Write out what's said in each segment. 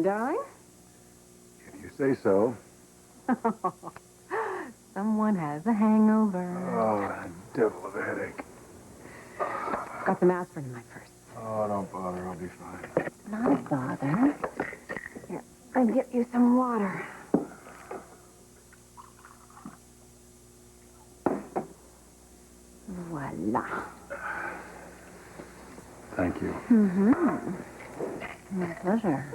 darling? If you say so. Someone has a hangover. Oh, that devil of a headache. Got some aspirin in my purse. Oh, don't bother. I'll be fine. Not a bother. Here, I'll get you some water. Voila. Thank you. My pleasure.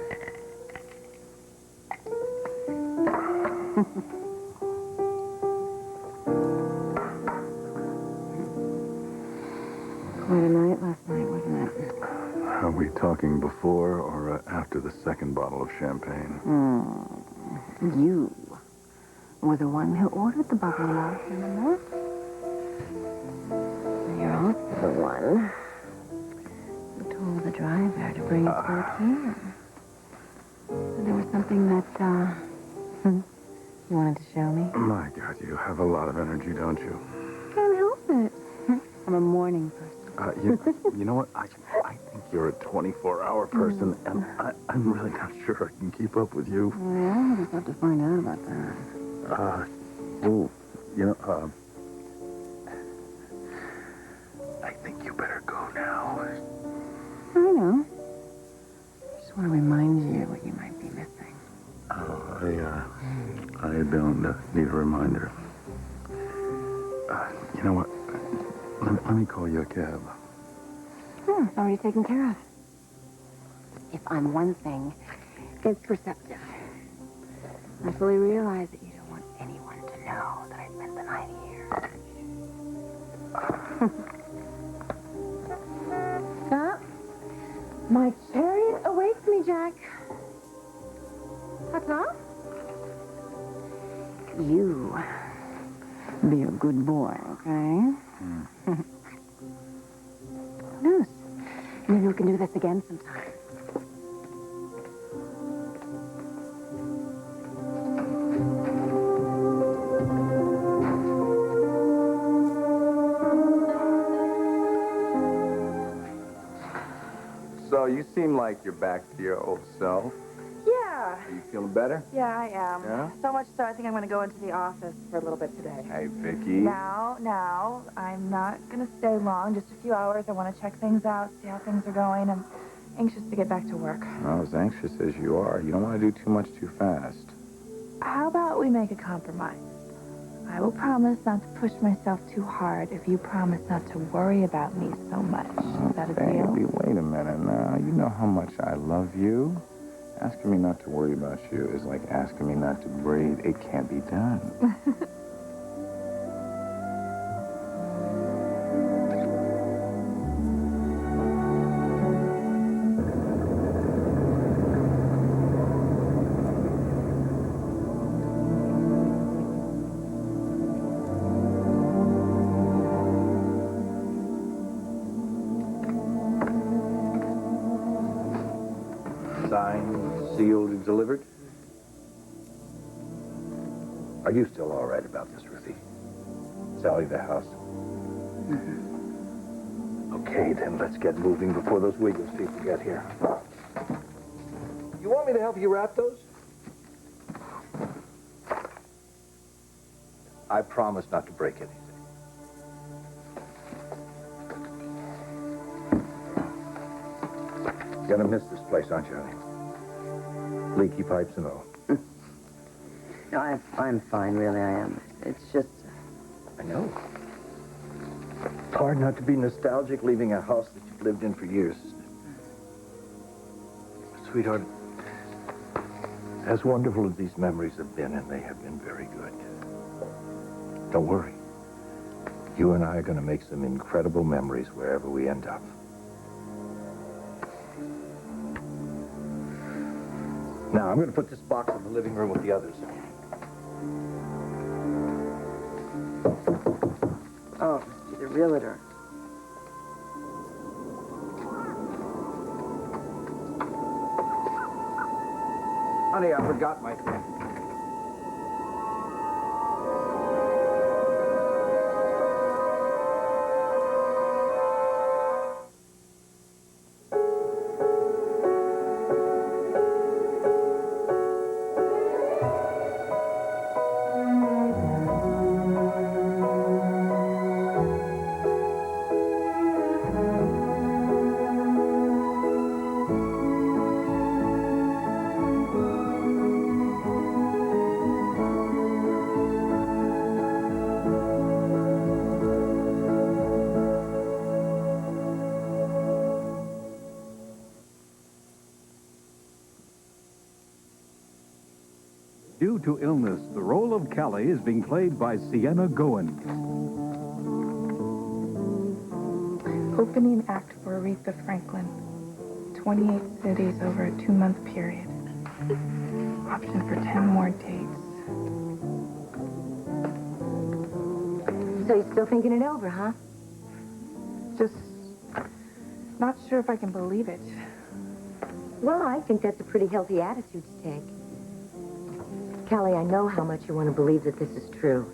Quite a night last night, wasn't it? Are we talking before or after the second bottle of champagne? You were the one who ordered the bubbly mouth, remember? You're also the one who told the driver to bring his boat here. So there was something that, you wanted to show me? My God, you have a lot of energy, don't you? Can't help it. I'm a morning person. You know what? I think you're a 24-hour person, and I'm really not sure I can keep up with you. Yeah, we'll just have to find out about that. I think you better go now. I know. Just want to remind you what you might be missing. I don't need a reminder. You know what? Let me call you a cab. It's already taken care of. If I'm one thing, it's perceptive. I fully realize that you don't want anyone to know that I spent the night here. Stop. My chariot awaits me, Jack. What's up? You be a good boy, okay? Who knows? Maybe we can do this again sometime. So you seem like you're back to your old self. Yeah. Are you feeling better? Yeah, I am. Yeah? So much so I think I'm going to go into the office for a little bit today. Hey, Vicky. Now, I'm not going to stay long, just a few hours. I want to check things out, see how things are going. I'm anxious to get back to work. Well, as anxious as you are, you don't want to do too much too fast. How about we make a compromise? I will promise not to push myself too hard if you promise not to worry about me so much. Is that a deal? Baby, wait a minute now. You know how much I love you. Asking me not to worry about you is like asking me not to breathe. It can't be done. Signed, sealed, and delivered? Are you still all right about this, Ruthie? Selling the house? Okay, then let's get moving before those Wiggles people get here. You want me to help you wrap those? I promise not to break anything. You're gonna miss this place, aren't you, honey? Leaky pipes and all. No, I'm fine, really, I am. It's just... I know. It's hard not to be nostalgic leaving a house that you've lived in for years, isn't it? Sweetheart, as wonderful as these memories have been, and they have been very good, don't worry. You and I are gonna make some incredible memories wherever we end up. Now, I'm going to put this box in the living room with the others. Oh, the realtor. Honey, I forgot my thing. Due to illness, the role of Callie is being played by Sienna Goen. Opening act for Aretha Franklin. 28 cities over a 2-month period. Option for 10 more dates. So you're still thinking it over, huh? Just not sure if I can believe it. Well, I think that's a pretty healthy attitude to take. Callie, I know how much you want to believe that this is true.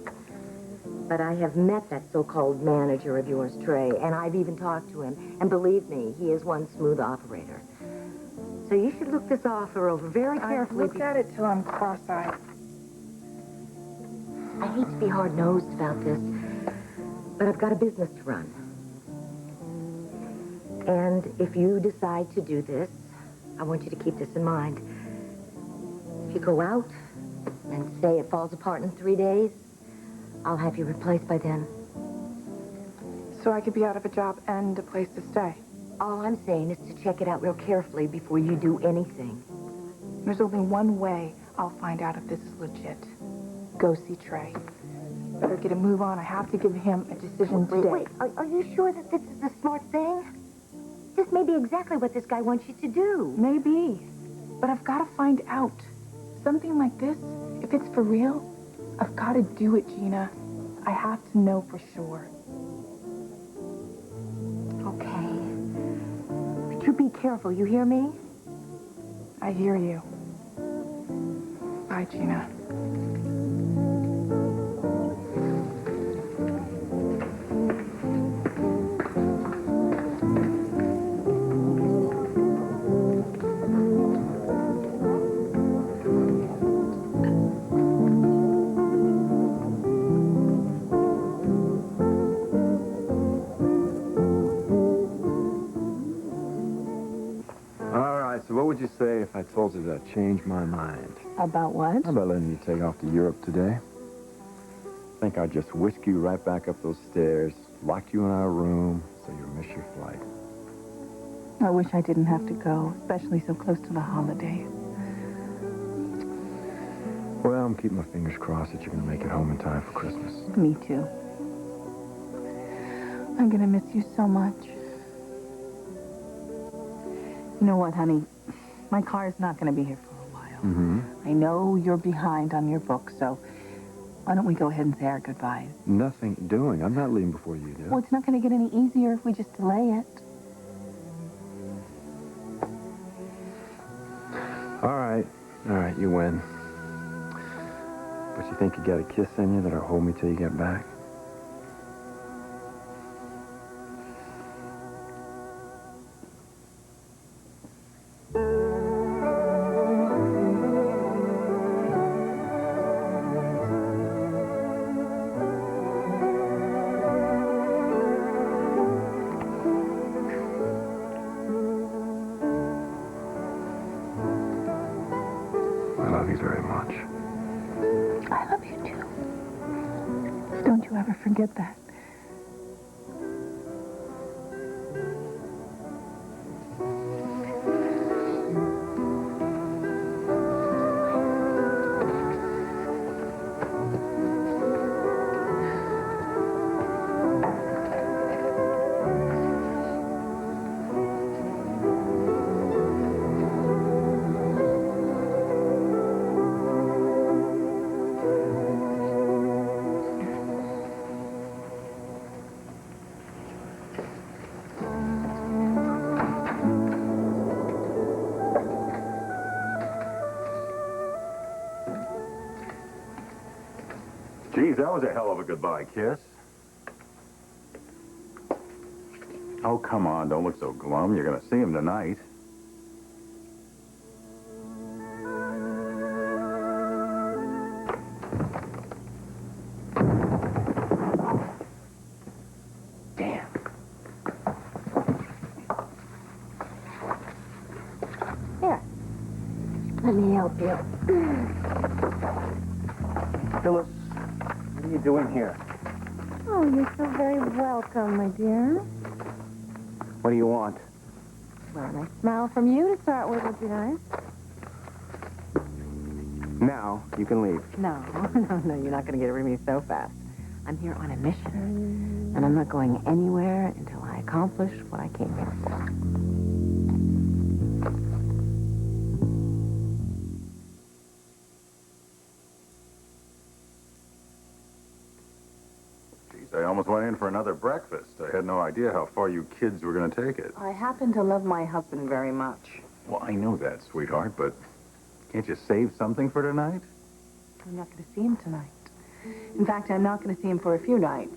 But I have met that so-called manager of yours, Trey, and I've even talked to him. And believe me, he is one smooth operator. So you should look this offer over very carefully. I've looked at it till I'm cross-eyed. I hate to be hard-nosed about this, but I've got a business to run. And if you decide to do this, I want you to keep this in mind. If you go out and say it falls apart in 3 days, I'll have you replaced by then. So I could be out of a job and a place to stay. All I'm saying is to check it out real carefully before you do anything. There's only one way I'll find out if this is legit. Go see Trey. Better get a move on. I have to give him a decision today. Wait. Are you sure that this is the smart thing? This may be exactly what this guy wants you to do. Maybe. But I've got to find out. Something like this, if it's for real, I've got to do it, Gina. I have to know for sure. Okay. But you be careful, you hear me? I hear you. Bye, Gina. So what would you say if I told you that I changed my mind? About what? How about letting you take off to Europe today? I think I'd just whisk you right back up those stairs, lock you in our room, so you'll miss your flight. I wish I didn't have to go, especially so close to the holidays. Well, I'm keeping my fingers crossed that you're going to make it home in time for Christmas. Me too. I'm gonna miss you so much. You know what, honey? My car's not gonna be here for a while. Mm-hmm. I know you're behind on your book, so why don't we go ahead and say our goodbyes? Nothing doing. I'm not leaving before you do. Well, it's not gonna get any easier if we just delay it. All right, you win. But you think you got a kiss in you that'll hold me till you get back? I love you very much. I love you too. Don't you ever forget that. Geez, that was a hell of a goodbye kiss. Oh, come on. Don't look so glum. You're going to see him tonight. Damn. Here. Let me help you. Phyllis, what are you doing here? Oh, you're so very welcome, my dear. What do you want? Well, a nice smile from you to start with would be nice. Now, you can leave. No, no, you're not going to get rid of me so fast. I'm here on a mission, and I'm not going anywhere until I accomplish what I came here for. Geez, I almost went in for another breakfast. I had no idea how far you kids were going to take it. I happen to love my husband very much. Well, I know that, sweetheart, but can't you save something for tonight? I'm not going to see him tonight. In fact, I'm not going to see him for a few nights.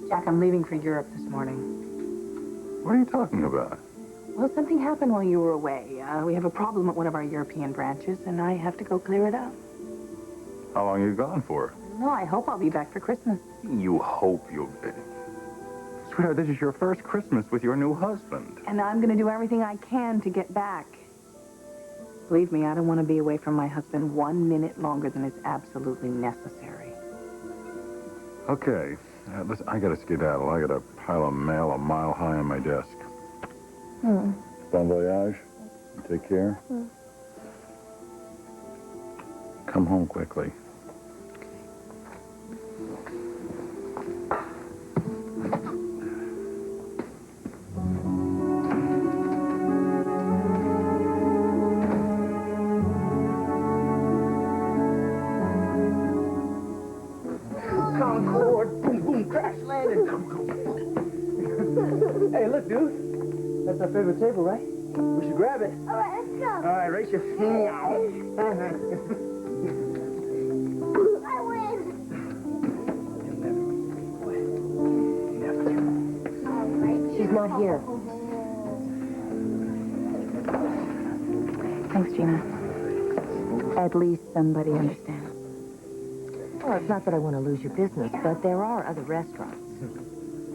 Jack, I'm leaving for Europe this morning. What are you talking about? Well, something happened while you were away. We have a problem at one of our European branches, and I have to go clear it up. How long are you gone for? No, I hope I'll be back for Christmas. You hope you'll be. Sweetheart, this is your first Christmas with your new husband. And I'm going to do everything I can to get back. Believe me, I don't want to be away from my husband 1 minute longer than is absolutely necessary. Okay. Listen, I gotta skedaddle. I got a pile of mail a mile high on my desk. Bon voyage. Take care. Come home quickly. Concord, boom, boom, crash landing. Hey, look, dude. That's our favorite table, right? We should grab it. All right, let's go. All right, race your feet. I win. She's not here. Thanks, Gina. At least somebody understands. Well, it's not that I want to lose your business, but there are other restaurants.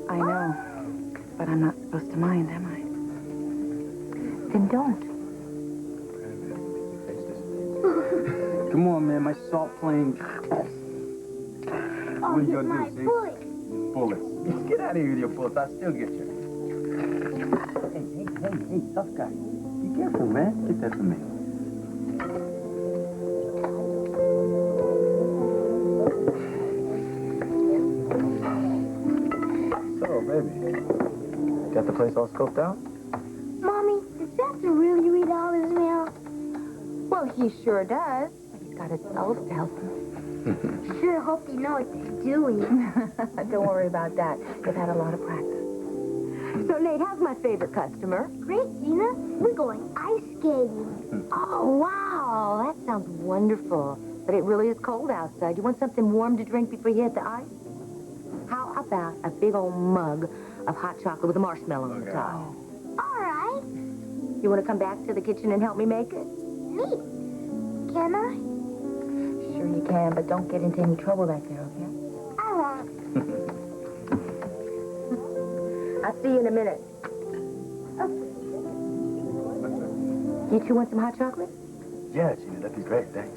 I know, but I'm not supposed to mind, am I? Then don't. Come on, man. My salt plane. Oh, What are you here's gonna my do, see? bullet. Bullets. Get out of here with your bullets. I'll still get you. Hey, tough guy. Be careful, man. Get that for me. So, baby, got the place all scoped out? Mommy, does Santa really read all his mail? Well, he sure does. But he's got his elves to help him. Sure hope they know what they're doing. Don't worry about that. They've had a lot of practice. So, Nate, how's my favorite customer? Great, Gina. We're going ice skating. Oh, wow. That sounds wonderful. But it really is cold outside. You want something warm to drink before you hit the ice? How about a big old mug of hot chocolate with a marshmallow on the top? All right. You want to come back to the kitchen and help me make it? Neat. Can I? Sure you can, but don't get into any trouble back there, okay? I won't. I'll see you in a minute. You two want some hot chocolate? Yeah, Gina, that'd be great. Thanks.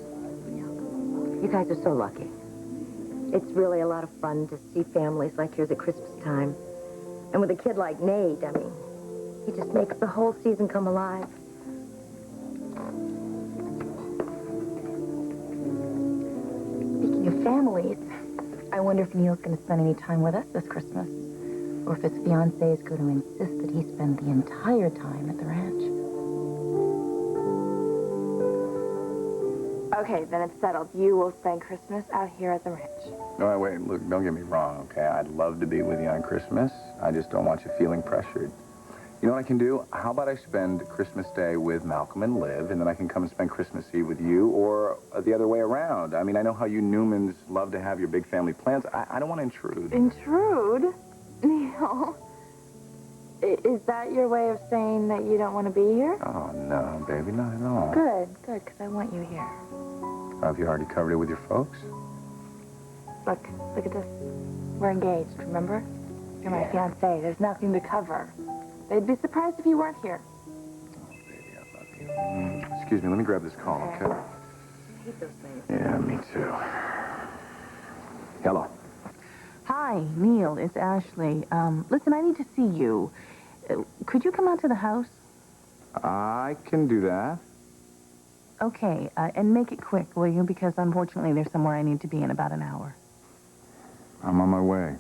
You guys are so lucky. It's really a lot of fun to see families like yours at Christmas time. And with a kid like Nate, I mean, he just makes the whole season come alive. Speaking of families, I wonder if Neil's going to spend any time with us this Christmas. Or if his fiancée is going to insist that he spend the entire time at the ranch. Okay, then it's settled. You will spend Christmas out here at the ranch. No, wait, look, don't get me wrong, okay? I'd love to be with you on Christmas. I just don't want you feeling pressured. You know what I can do? How about I spend Christmas Day with Malcolm and Liv, and then I can come and spend Christmas Eve with you, or the other way around. I mean, I know how you Newmans love to have your big family plans. I don't want to intrude. Intrude? Neil? Is that your way of saying that you don't want to be here? Oh, no, baby, not at all. Good, because I want you here. Have you already covered it with your folks? Look at this. We're engaged, remember? You're my fiancé. There's nothing to cover. They'd be surprised if you weren't here. Oh, baby, I love you. Excuse me, let me grab this call, okay? I hate those things. Yeah, me too. Hello. Hi, Neil. It's Ashley. Listen, I need to see you. Could you come out to the house? I can do that. Okay, and make it quick, will you? Because unfortunately there's somewhere I need to be in about an hour. I'm on my way.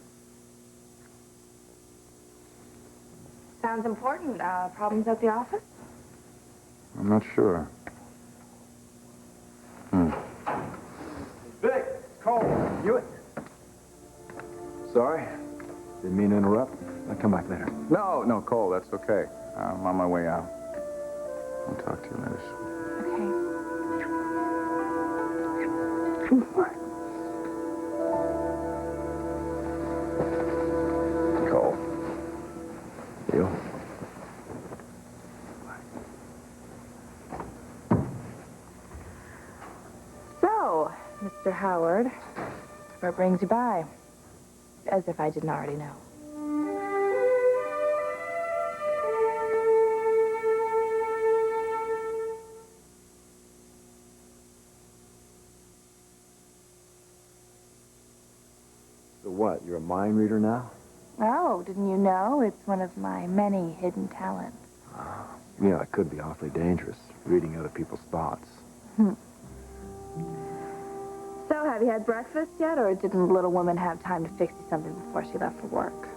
Sounds important. Problems at the office? I'm not sure. Vic, Cole, you... Sorry. Didn't mean to interrupt. I'll come back later. No, Cole, that's okay. I'm on my way out. I'll talk to you later. Okay. Cole. You? So, Mr. Howard, what brings you by? As if I didn't already know. So what, you're a mind reader now? Oh, didn't you know? It's one of my many hidden talents. Yeah, it could be awfully dangerous, reading other people's thoughts. So, have you had breakfast yet, or didn't the little woman have time to fix you something before she left for work?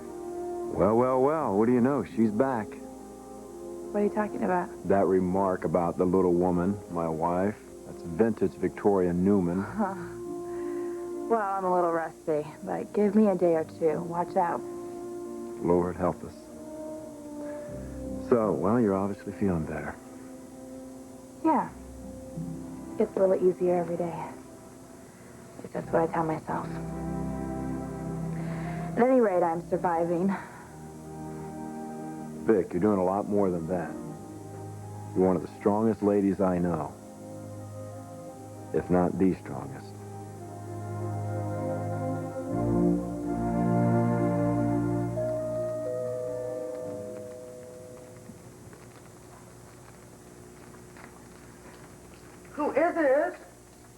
Well, what do you know? She's back. What are you talking about? That remark about the little woman, my wife, that's vintage Victoria Newman. Well, I'm a little rusty, but give me a day or two. Watch out. Lord help us. So, well, you're obviously feeling better. Yeah. Gets a little easier every day. At least that's what I tell myself. At any rate, I'm surviving. Vic, you're doing a lot more than that. You're one of the strongest ladies I know. If not the strongest. Who is it?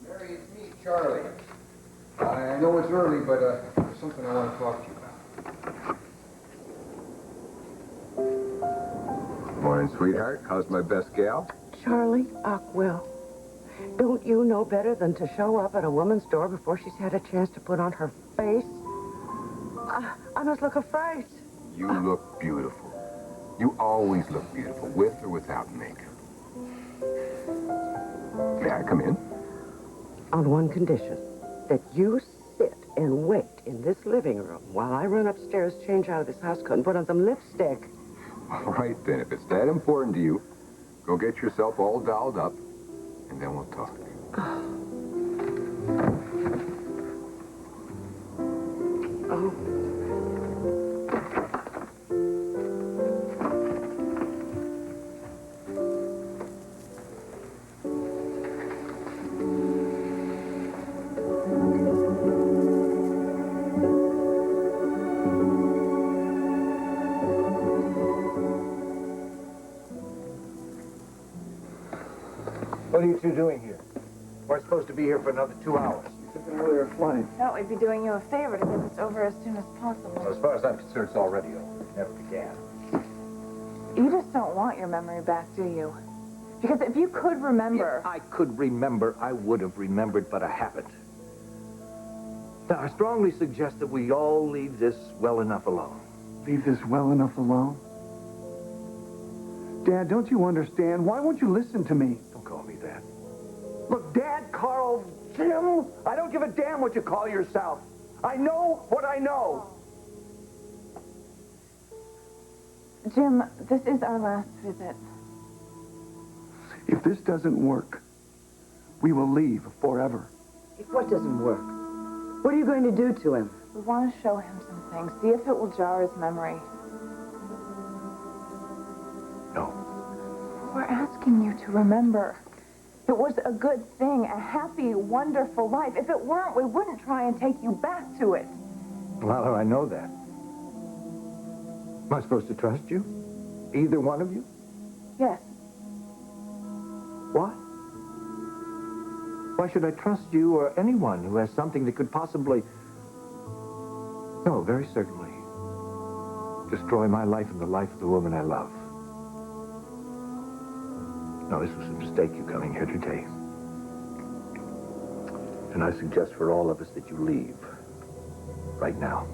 Mary, it's me, Charlie. I know it's early, but there's something I want to talk to you about. Morning, sweetheart. How's my best gal? Charlie Ockwell, don't you know better than to show up at a woman's door before she's had a chance to put on her face? I must look a fright. You look beautiful. You always look beautiful, with or without makeup. May I come in? On one condition, that you sit and wait in this living room while I run upstairs, change out of this house coat, and put on some lipstick. All right, then. If it's that important to you, go get yourself all dolled up, and then we'll talk. Oh. What are you two doing here? We're supposed to be here for another 2 hours. You took an earlier flight. No, we'd be doing you a favor to get this over as soon as possible. Well, as far as I'm concerned, it's already over. It never began. You just don't want your memory back, do you? Because if you could remember... If I could remember, I would have remembered, but I haven't. Now, I strongly suggest that we all leave this well enough alone. Leave this well enough alone? Dad, don't you understand? Why won't you listen to me? Don't call me that. Look, Dad, Carl, Jim, I don't give a damn what you call yourself. I know what I know. Jim, this is our last visit. If this doesn't work, we will leave forever. If what doesn't work, what are you going to do to him? We want to show him some things, see if it will jar his memory. No. We're asking you to remember. It was a good thing, a happy, wonderful life. If it weren't, we wouldn't try and take you back to it. Well, how do I know that? Am I supposed to trust you? Either one of you? Yes. Why? Why should I trust you or anyone who has something that could possibly... No, very certainly. Destroy my life and the life of the woman I love. No, this was a mistake, you coming here today. And I suggest for all of us that you leave right now.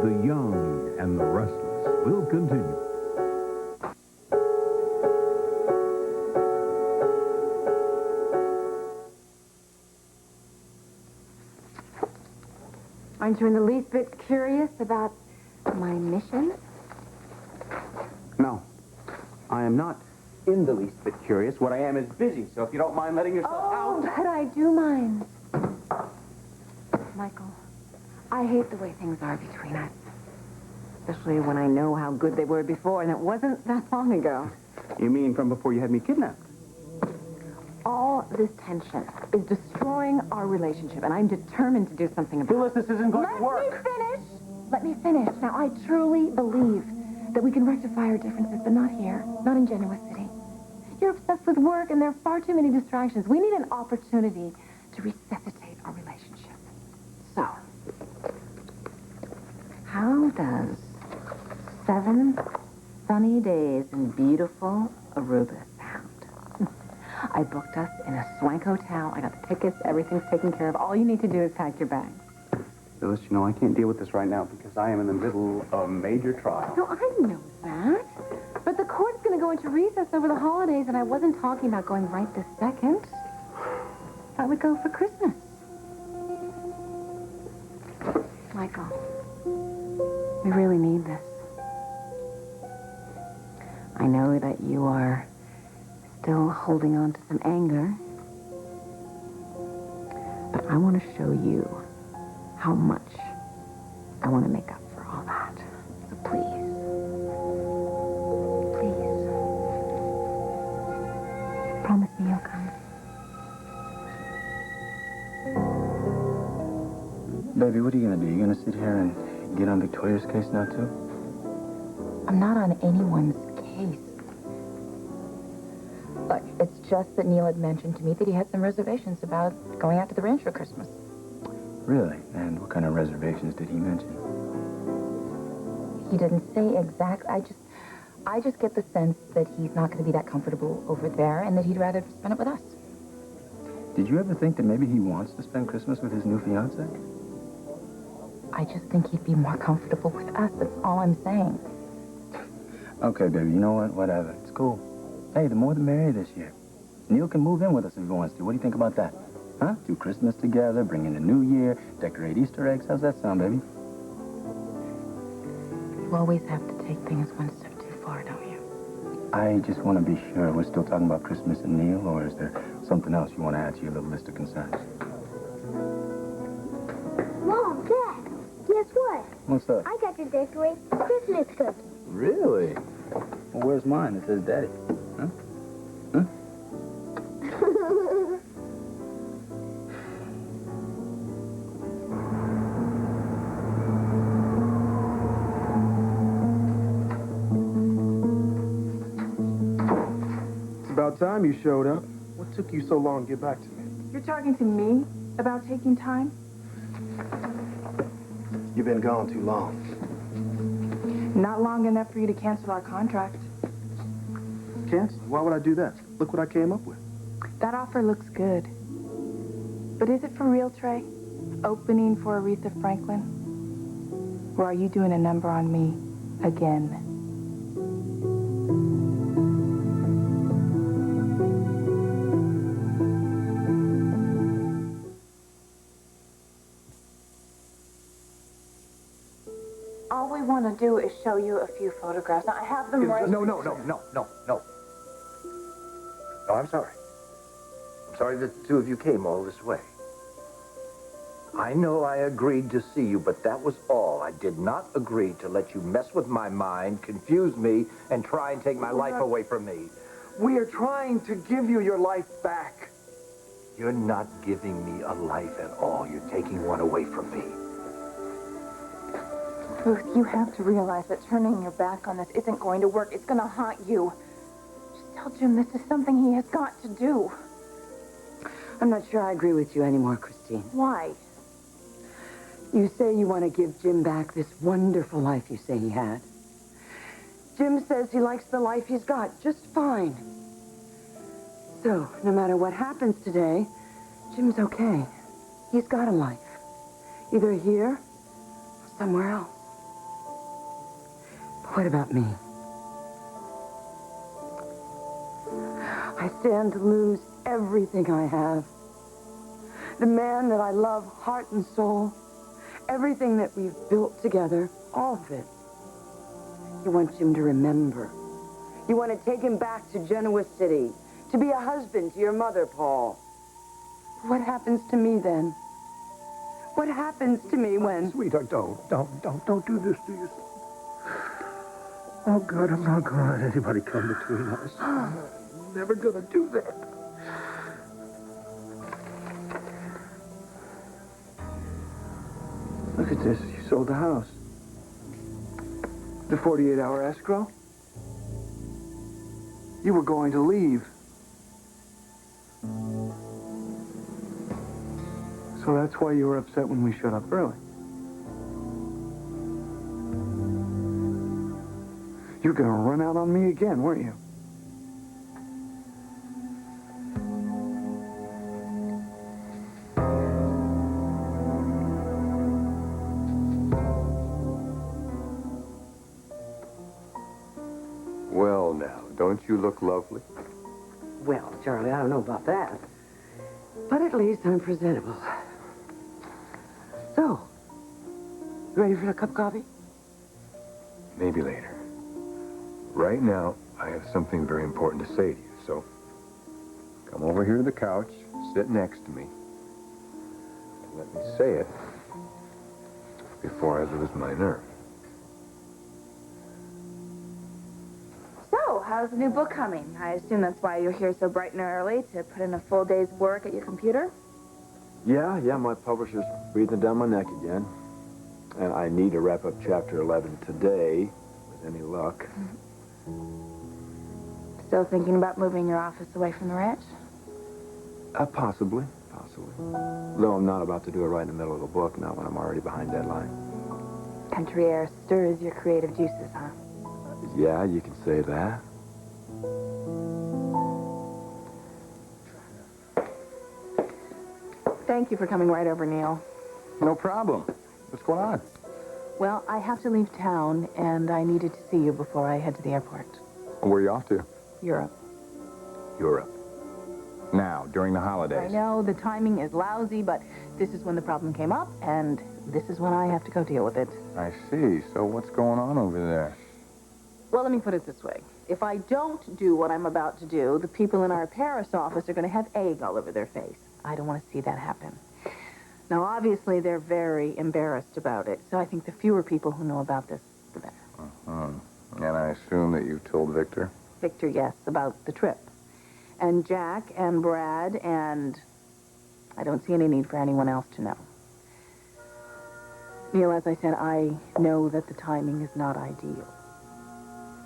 The Young and the Restless will continue. Aren't you in the least bit curious about my mission? No, I am not in the least bit curious. What I am is busy, so if you don't mind letting yourself out... Oh, but I do mind. Michael, I hate the way things are between us. Especially when I know how good they were before, and it wasn't that long ago. You mean from before you had me kidnapped? All this tension is destroying our relationship, and I'm determined to do something about it. Phyllis, this isn't going to work. Let me finish. Now, I truly believe that we can rectify our differences, but not here, not in Genoa City. You're obsessed with work, and there are far too many distractions. We need an opportunity to resuscitate our relationship. So, how does 7 sunny days in beautiful Aruba sound? I booked us in a swank hotel. I got the tickets. Everything's taken care of. All you need to do is pack your bags. Phyllis, you know, I can't deal with this right now because I am in the middle of a major trial. No, I know that. But the court's going to go into recess over the holidays, and I wasn't talking about going right this second. I would go for Christmas. Michael, we really need this. I know that you are still holding on to some anger, but I want to show you how much I want to make up for all that. So please, promise me you'll come. Baby, what are you going to do? You going to sit here and get on Victoria's case now, too? I'm not on anyone's case. Look, it's just that Neil had mentioned to me that he had some reservations about going out to the ranch for Christmas. Really? And what kind of reservations did he mention? He didn't say exact. I just get the sense that he's not going to be that comfortable over there and that he'd rather spend it with us. Did you ever think that maybe he wants to spend Christmas with his new fiancée? I just think he'd be more comfortable with us. That's all I'm saying. Okay, baby, you know what? Whatever. It's cool. Hey, the more the merrier this year. Neil can move in with us if he wants to. What do you think about that? Huh? Do Christmas together, bring in the new year, decorate Easter eggs. How's that sound, baby? You always have to take things one step too far, don't you? I just want to be sure we're still talking about Christmas and Neil, or is there something else you want to add to your little list of concerns? Mom, Dad, guess what? What's that? I got to decorate the Christmas cookie. Really? Well, where's mine? It says Daddy. Huh? Huh? It's about time you showed up. What took you so long to get back to me? You're talking to me about taking time? You've been gone too long. Not long enough for you to cancel our contract. Cancel? Why would I do that? Look what I came up with. That offer looks good. But is it for real, Trey? Opening for Aretha Franklin? Or are you doing a number on me again? All we want to do is show you a few photographs. Now, I have them right... No. No, I'm sorry. I'm sorry that the two of you came all this way. I know I agreed to see you, but that was all. I did not agree to let you mess with my mind, confuse me, and try and take my life away from me. We are trying to give you your life back. You're not giving me a life at all. You're taking one away from me. Ruth, you have to realize that turning your back on this isn't going to work. It's going to haunt you. Just tell Jim this is something he has got to do. I'm not sure I agree with you anymore, Christine. Why? You say you want to give Jim back this wonderful life you say he had. Jim says he likes the life he's got just fine. So, no matter what happens today, Jim's okay. He's got a life. Either here or somewhere else. But what about me? I stand to lose everything I have. The man that I love, heart and soul. Everything that we've built together, all of it. You want Jim to remember. You want to take him back to Genoa City, to be a husband to your mother, Paul. What happens to me then? What happens to me when... Sweetheart, don't do this to yourself. Oh, God, I'm not going to let anybody come between us. I'm never going to do that. Look at this. You sold the house. The 48-hour escrow. You were going to leave. So that's why you were upset when we showed up early. You're going to run out on me again, weren't you? Well, now, don't you look lovely? Well, Charlie, I don't know about that. But at least I'm presentable. So, you ready for a cup of coffee? Maybe later. Right now, I have something very important to say to you, so come over here to the couch, sit next to me, and let me say it before I lose my nerve. So, how's the new book coming? I assume that's why you're here so bright and early, to put in a full day's work at your computer? Yeah, my publisher's breathing down my neck again. And I need to wrap up chapter 11 today, with any luck. Still thinking about moving your office away from the ranch? Possibly. Though I'm not about to do it right in the middle of a book, not when I'm already behind deadline. Country air stirs your creative juices, huh? Yeah, you can say that. Thank you for coming right over, Neil. No problem. What's going on? Well, I have to leave town, and I needed to see you before I head to the airport. Where are you off to? Europe. Europe. Now, during the holidays. I know the timing is lousy, but this is when the problem came up, and this is when I have to go deal with it. I see. So what's going on over there? Well, let me put it this way. If I don't do what I'm about to do, the people in our Paris office are going to have egg all over their face. I don't want to see that happen. Now, obviously, they're very embarrassed about it, so I think the fewer people who know about this, the better. And I assume that you've told Victor? Victor, yes, about the trip. And Jack and Brad, and I don't see any need for anyone else to know. Neil, as I said, I know that the timing is not ideal.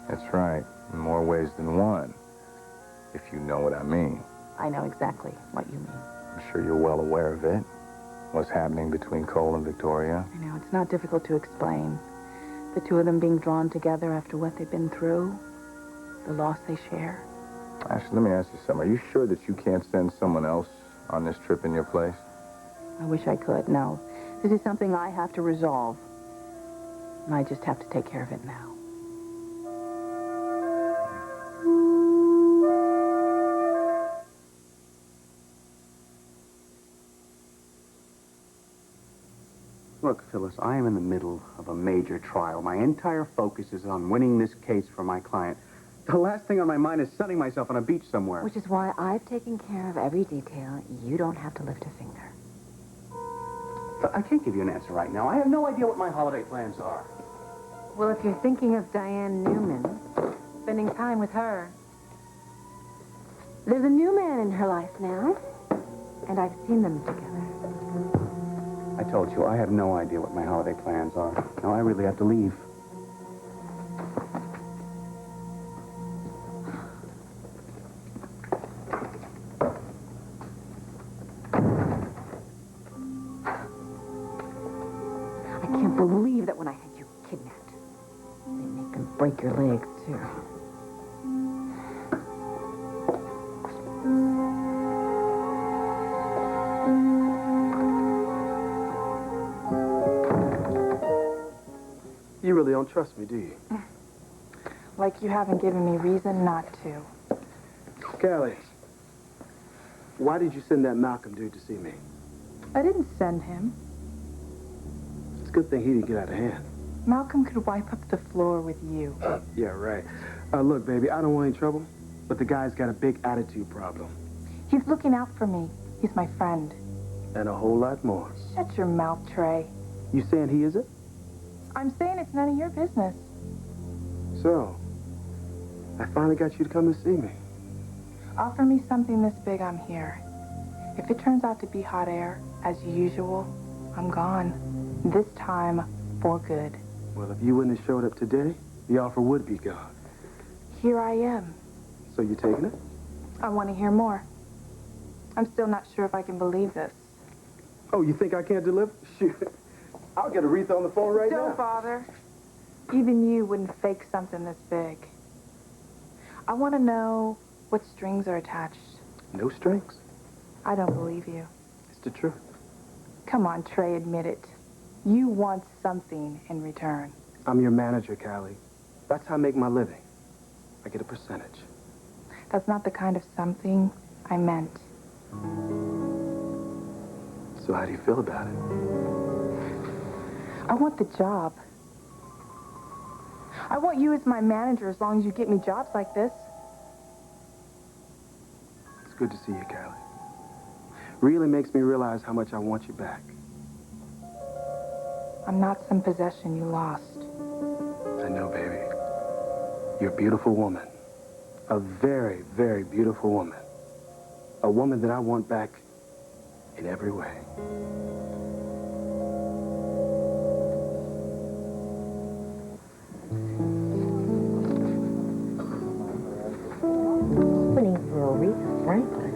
That's right. In more ways than one, if you know what I mean. I know exactly what you mean. I'm sure you're well aware of it. What's happening between Cole and Victoria. I know, it's not difficult to explain. The two of them being drawn together after what they've been through, the loss they share. Actually, let me ask you something. Are you sure that you can't send someone else on this trip in your place? I wish I could. No. This is something I have to resolve. And I just have to take care of it now. Look, Phyllis, I am in the middle of a major trial. My entire focus is on winning this case for my client. The last thing on my mind is sunning myself on a beach somewhere. Which is why I've taken care of every detail. You don't have to lift a finger. But I can't give you an answer right now. I have no idea what my holiday plans are. Well, if you're thinking of Diane Newman, spending time with her, there's a new man in her life now, and I've seen them together. I told you, I have no idea what my holiday plans are. Now, I really have to leave. believe that when I had you kidnapped, they make them break your legs, too. You really don't trust me, do you? Like you haven't given me reason not to. Callie, why did you send that Malcolm dude to see me? I didn't send him. It's a good thing he didn't get out of hand. Malcolm could wipe up the floor with you. Yeah, right. Look, baby, I don't want any trouble, but the guy's got a big attitude problem. He's looking out for me. He's my friend. And a whole lot more. Shut your mouth, Trey. You saying he isn't? I'm saying it's none of your business. So, I finally got you to come and see me. Offer me something this big, I'm here. If it turns out to be hot air, as usual, I'm gone. This time, for good. Well, if you wouldn't have showed up today, the offer would be gone. Here I am. So you taking it? I want to hear more. I'm still not sure if I can believe this. Oh, you think I can't deliver? Shoot. I'll get Aretha on the phone right now. Don't bother. Even you wouldn't fake something this big. I want to know what strings are attached. No strings. I don't believe you. It's the truth. Come on, Trey, admit it. You want something in return. I'm your manager, Callie. That's how I make my living. I get a percentage. That's not the kind of something I meant. So how do you feel about it? I want the job. I want you as my manager as long as you get me jobs like this. It's good to see you, Callie. Really makes me realize how much I want you back. I'm not some possession you lost. I know, baby. You're a beautiful woman. A very, very beautiful woman. A woman that I want back in every way. Opening for Aretha Franklin.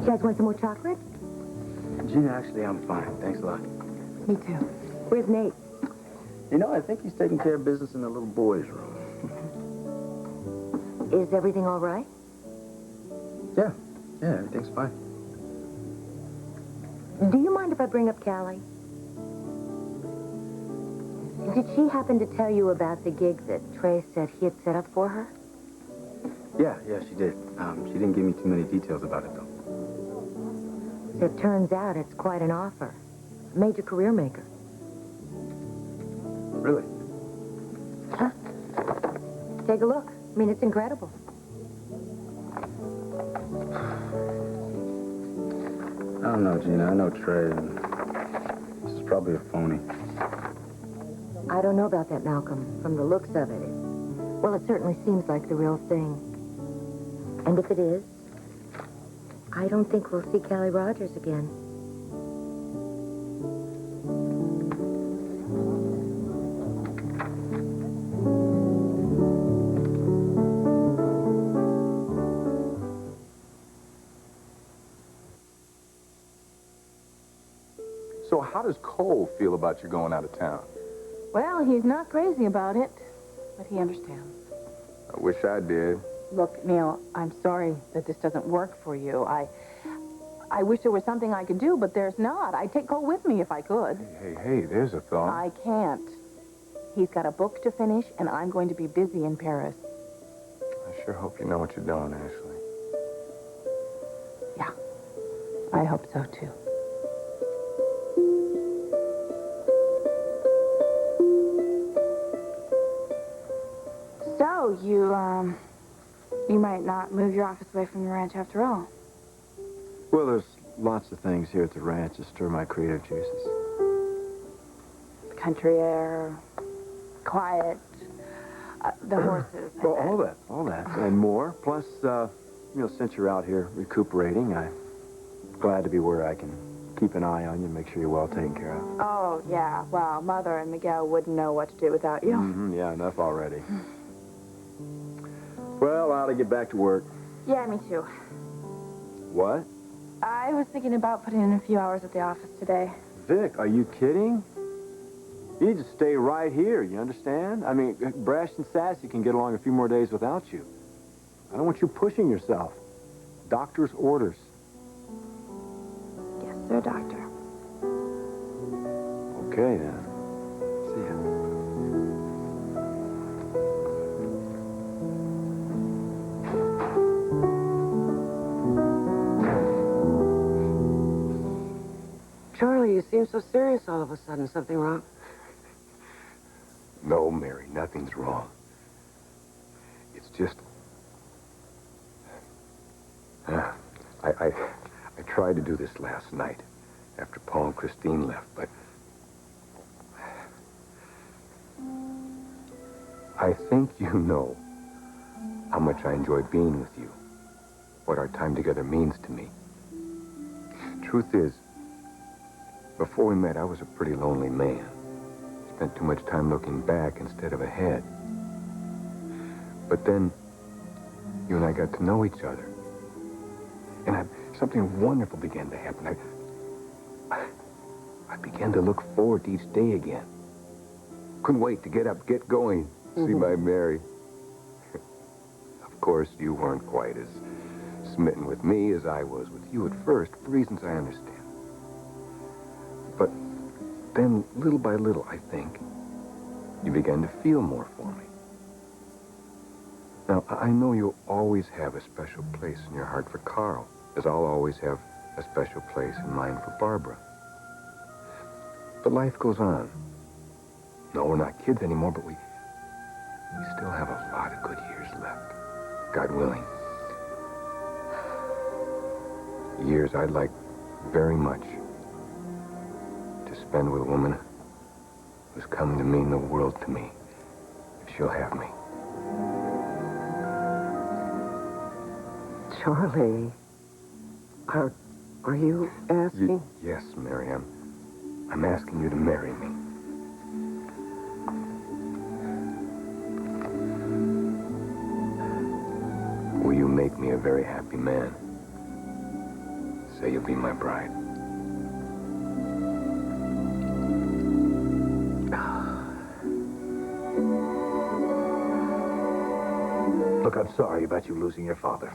You guys want some more chocolate? Gina, actually, I'm fine. Thanks a lot. Me too. Where's Nate? You know, I think he's taking care of business in the little boy's room. Is everything all right? Yeah, everything's fine. Do you mind if I bring up Callie? Did she happen to tell you about the gig that Trey said he had set up for her? Yeah, she did. She didn't give me too many details about it, though. So it turns out it's quite an offer. A major career maker. Really? Huh? Take a look. I mean, it's incredible. I don't know, Gina. I know Trey. This is probably a phony. I don't know about that, Malcolm. From the looks of it, well, it certainly seems like the real thing. And if it is, I don't think we'll see Callie Rogers again. So how does Cole feel about you going out of town? Well, he's not crazy about it, but he understands. I wish I did. Look, Neil, I'm sorry that this doesn't work for you. I wish there was something I could do, but there's not. I'd take Cole with me if I could. Hey, there's a thought. I can't. He's got a book to finish, and I'm going to be busy in Paris. I sure hope you know what you're doing, Ashley. Yeah, I hope so, too. So, you might not move your office away from the ranch after all. Well, there's lots of things here at the ranch that stir my creative juices. Country air, quiet, the horses. Well, all that, and more. Plus, since you're out here recuperating, I'm glad to be where I can keep an eye on you, make sure you're well taken care of. Oh, yeah. Well, Mother and Miguel wouldn't know what to do without you. Yeah, enough already. Well, I ought to get back to work. Yeah, me too. What? I was thinking about putting in a few hours at the office today. Vic, are you kidding? You need to stay right here, you understand? I mean, Brash and Sassy can get along a few more days without you. I don't want you pushing yourself. Doctor's orders. Yes, sir, Doctor. Okay, then. See ya. Charlie, you seem so serious all of a sudden. Something wrong? No, Mary, nothing's wrong. It's just... I tried to do this last night after Paul and Christine left, but... I think you know how much I enjoy being with you, what our time together means to me. Truth is, before we met, I was a pretty lonely man. Spent too much time looking back instead of ahead. But then, you and I got to know each other. And something wonderful began to happen. I began to look forward to each day again. Couldn't wait to get up, get going, see my Mary. Of course, you weren't quite as smitten with me as I was with you at first, for reasons I understand. But then, little by little, I think, you began to feel more for me. Now, I know you'll always have a special place in your heart for Carl, as I'll always have a special place in mine for Barbara. But life goes on. No, we're not kids anymore, but we still have a lot of good years left, God willing. Years I'd like very much to spend with a woman who's come to mean the world to me, if she'll have me. Charlie, are you asking? Yes, Mary, I'm asking you to marry me. Will you make me a very happy man? Say you'll be my bride. Look, I'm sorry about you losing your father.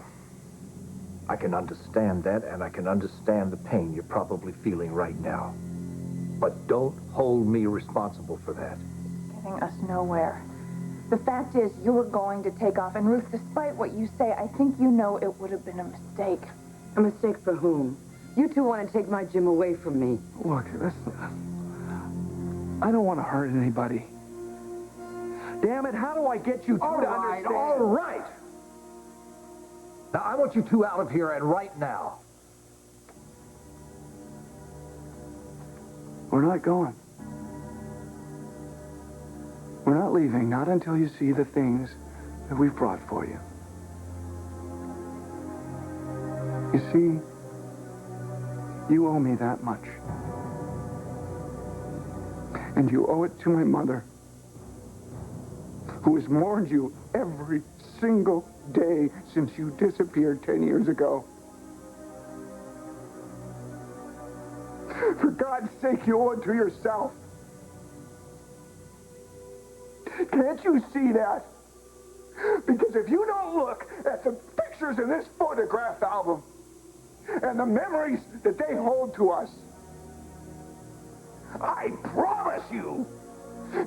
I can understand that, and I can understand the pain you're probably feeling right now. But don't hold me responsible for that. Getting us nowhere. The fact is, you were going to take off, and Ruth, despite what you say, I think you know it would have been a mistake. A mistake for whom? You two want to take my Jim away from me. Look, I don't want to hurt anybody. Damn it, how do I get you two to understand? All right. Now, I want you two out of here, and right now. We're not going. We're not leaving, not until you see the things that we've brought for you. You see, you owe me that much. And you owe it to my mother, who has mourned you every single day since you disappeared 10 years ago. For God's sake, you owe it to yourself. Can't you see that? Because if you don't look at the pictures in this photograph album and the memories that they hold to us, I promise you,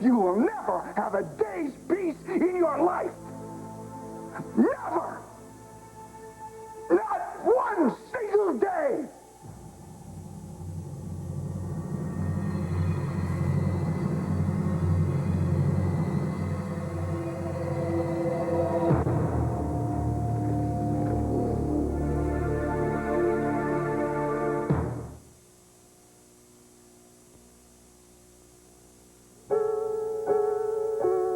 you will never have a day's peace in your life. Never! Not one single day!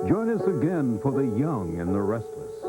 Join us again for The Young and the Restless.